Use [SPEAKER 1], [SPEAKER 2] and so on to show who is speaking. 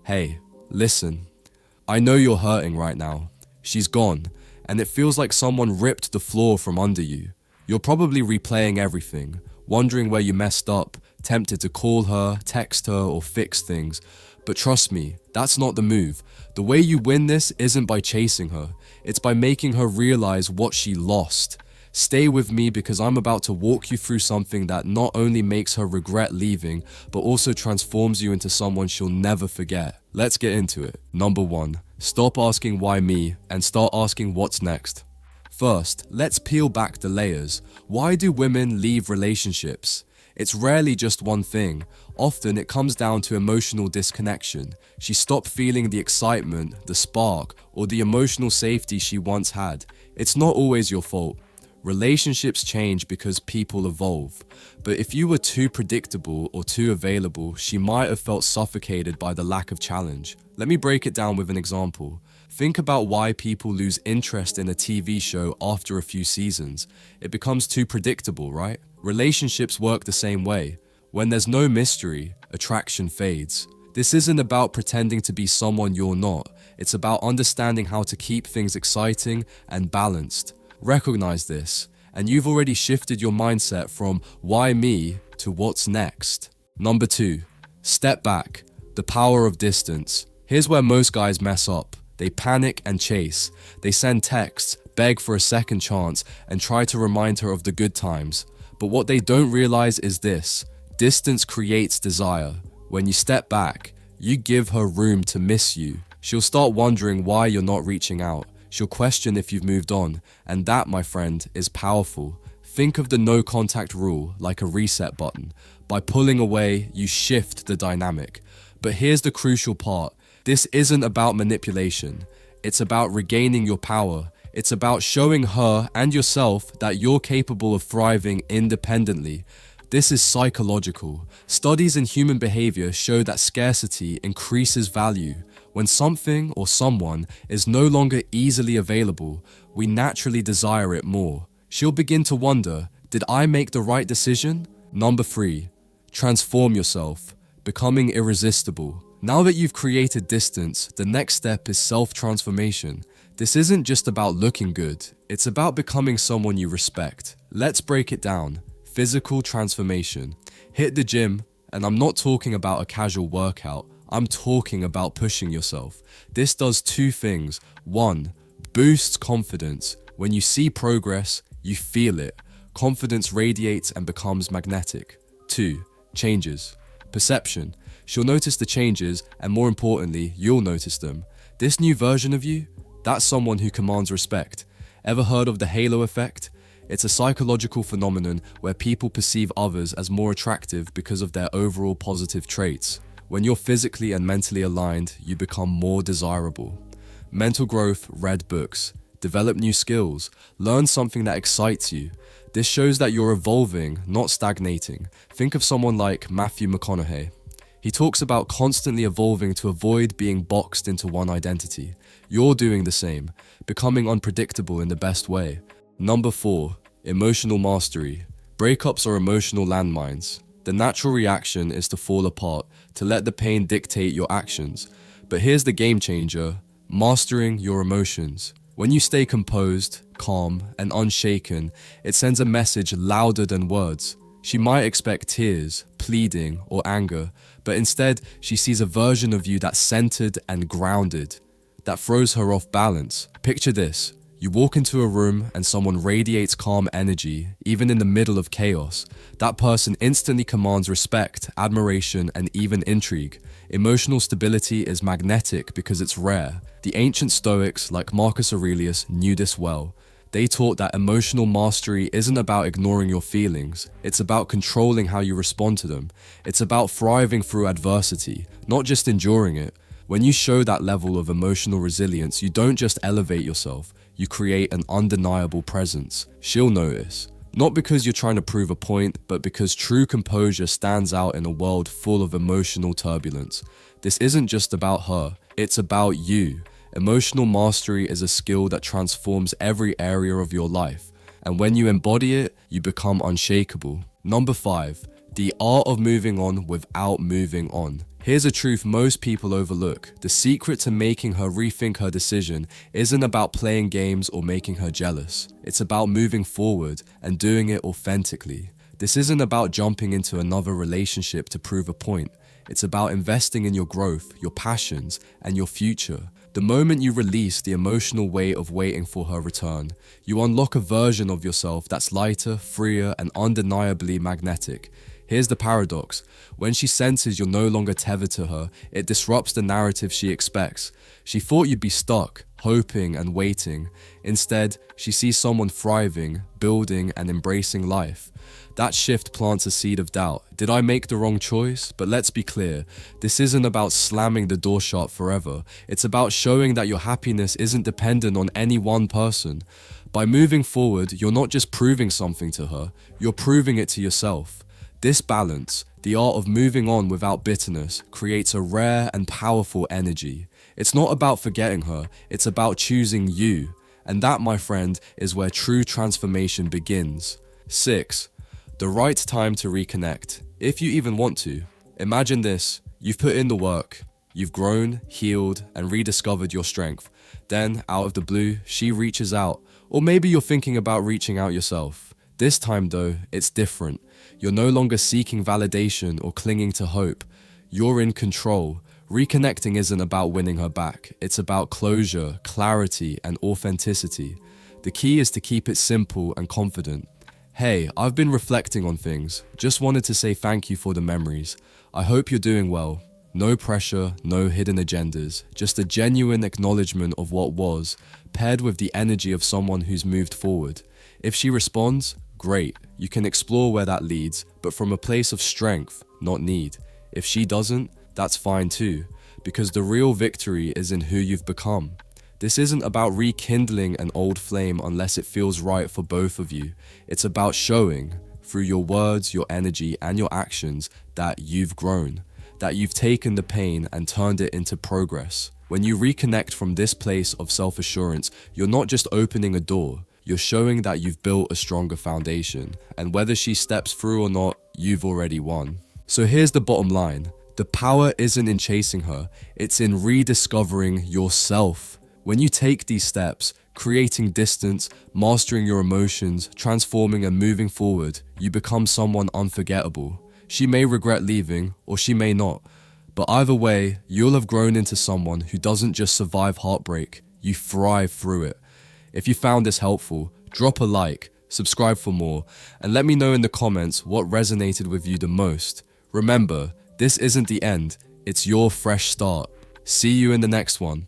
[SPEAKER 1] Hey, listen. I know you're hurting right now. She's gone, and it feels like someone ripped the floor from under you. You're probably replaying everything, wondering where you messed up, tempted to call her, text her, or fix things. But trust me, that's not the move. The way you win this isn't by chasing her. It's by making her realize what she lost. Stay with me because I'm about to walk you through something that not only makes her regret leaving, but also transforms you into someone she'll never forget. Let's get into it. Number 1, stop asking why me and start asking what's next. First, let's peel back the layers. Why do women leave relationships? It's rarely just one thing. Often it comes down to emotional disconnection. She stopped feeling the excitement, the spark, or the emotional safety she once had. It's not always your fault. Relationships change because people evolve. But if you were too predictable or too available, she might have felt suffocated by the lack of challenge. Let me break it down with an example. Think about why people lose interest in a TV show after a few seasons. It becomes too predictable, right? Relationships work the same way. When there's no mystery, attraction fades. This isn't about pretending to be someone you're not. It's about understanding how to keep things exciting and balanced. Recognize this, and you've already shifted your mindset from why me to what's next. Number 2, step back. The power of distance. Here's where most guys mess up. They panic and chase. They send texts, beg for a second chance, and try to remind her of the good times. But what they don't realize is this: distance creates desire. When you step back, you give her room to miss you. She'll start wondering why you're not reaching out. She'll question if you've moved on, and that, my friend, is powerful. Think of the no contact rule like a reset button. By pulling away, you shift the dynamic. But here's the crucial part. This isn't about manipulation. It's about regaining your power. It's about showing her and yourself that you're capable of thriving independently. This is psychological. Studies in human behavior show that scarcity increases value. When something or someone is no longer easily available, we naturally desire it more. She'll begin to wonder, did I make the right decision? Number 3, transform yourself, becoming irresistible. Now that you've created distance, the next step is self-transformation. This isn't just about looking good, it's about becoming someone you respect. Let's break it down. Physical transformation. Hit the gym, and I'm not talking about a casual workout. I'm talking about pushing yourself. This does 2 things. 1, boosts confidence. When you see progress, you feel it. Confidence radiates and becomes magnetic. 2, changes. Perception. She'll notice the changes, and more importantly, you'll notice them. This new version of you, that's someone who commands respect. Ever heard of the halo effect? It's a psychological phenomenon where people perceive others as more attractive because of their overall positive traits. When you're physically and mentally aligned, you become more desirable. Mental growth, read books, develop new skills, learn something that excites you. This shows that you're evolving, not stagnating. Think of someone like Matthew McConaughey. He talks about constantly evolving to avoid being boxed into one identity. You're doing the same, becoming unpredictable in the best way. Number 4, emotional mastery. Breakups are emotional landmines. The natural reaction is to fall apart, to let the pain dictate your actions. But here's the game changer: mastering your emotions. When you stay composed, calm, and unshaken, it sends a message louder than words. She might expect tears, pleading, or anger, but instead she sees a version of you that's centered and grounded. That throws her off balance. Picture this. You walk into a room and someone radiates calm energy, even in the middle of chaos. That person instantly commands respect, admiration, and even intrigue. Emotional stability is magnetic because it's rare. The ancient Stoics, like Marcus Aurelius, knew this well. They taught that emotional mastery isn't about ignoring your feelings. It's about controlling how you respond to them. It's about thriving through adversity, not just enduring it. When you show that level of emotional resilience, you don't just elevate yourself, you create an undeniable presence. She'll notice. Not because you're trying to prove a point, but because true composure stands out in a world full of emotional turbulence. This isn't just about her, it's about you. Emotional mastery is a skill that transforms every area of your life, and when you embody it, you become unshakable. Number 5, the art of moving on without moving on. Here's a truth most people overlook. The secret to making her rethink her decision isn't about playing games or making her jealous. It's about moving forward and doing it authentically. This isn't about jumping into another relationship to prove a point. It's about investing in your growth, your passions, and your future. The moment you release the emotional weight of waiting for her return, you unlock a version of yourself that's lighter, freer, and undeniably magnetic. Here's the paradox. When she senses you're no longer tethered to her, it disrupts the narrative she expects. She thought you'd be stuck, hoping and waiting. Instead, she sees someone thriving, building, and embracing life. That shift plants a seed of doubt. Did I make the wrong choice? But let's be clear, this isn't about slamming the door shut forever. It's about showing that your happiness isn't dependent on any one person. By moving forward, you're not just proving something to her, you're proving it to yourself. This balance, the art of moving on without bitterness, creates a rare and powerful energy. It's not about forgetting her, it's about choosing you. And that, my friend, is where true transformation begins. 6. The right time to reconnect, if you even want to. Imagine this, you've put in the work, you've grown, healed, and rediscovered your strength. Then, out of the blue, she reaches out, or maybe you're thinking about reaching out yourself. This time though, it's different. You're no longer seeking validation or clinging to hope. You're in control. Reconnecting isn't about winning her back. It's about closure, clarity, and authenticity. The key is to keep it simple and confident. Hey, I've been reflecting on things. Just wanted to say thank you for the memories. I hope you're doing well. No pressure, no hidden agendas. Just a genuine acknowledgement of what was, paired with the energy of someone who's moved forward. If she responds, great. You can explore where that leads, but from a place of strength, not need. If she doesn't, that's fine too, because the real victory is in who you've become. This isn't about rekindling an old flame unless it feels right for both of you. It's about showing, through your words, your energy, and your actions, that you've grown, that you've taken the pain and turned it into progress. When you reconnect from this place of self-assurance, you're not just opening a door, you're showing that you've built a stronger foundation, and whether she steps through or not, you've already won. So here's the bottom line. The power isn't in chasing her, it's in rediscovering yourself. When you take these steps, creating distance, mastering your emotions, transforming and moving forward, you become someone unforgettable. She may regret leaving, or she may not, but either way, you'll have grown into someone who doesn't just survive heartbreak, you thrive through it. If you found this helpful, drop a like, subscribe for more, and let me know in the comments what resonated with you the most. Remember, this isn't the end, it's your fresh start. See you in the next one.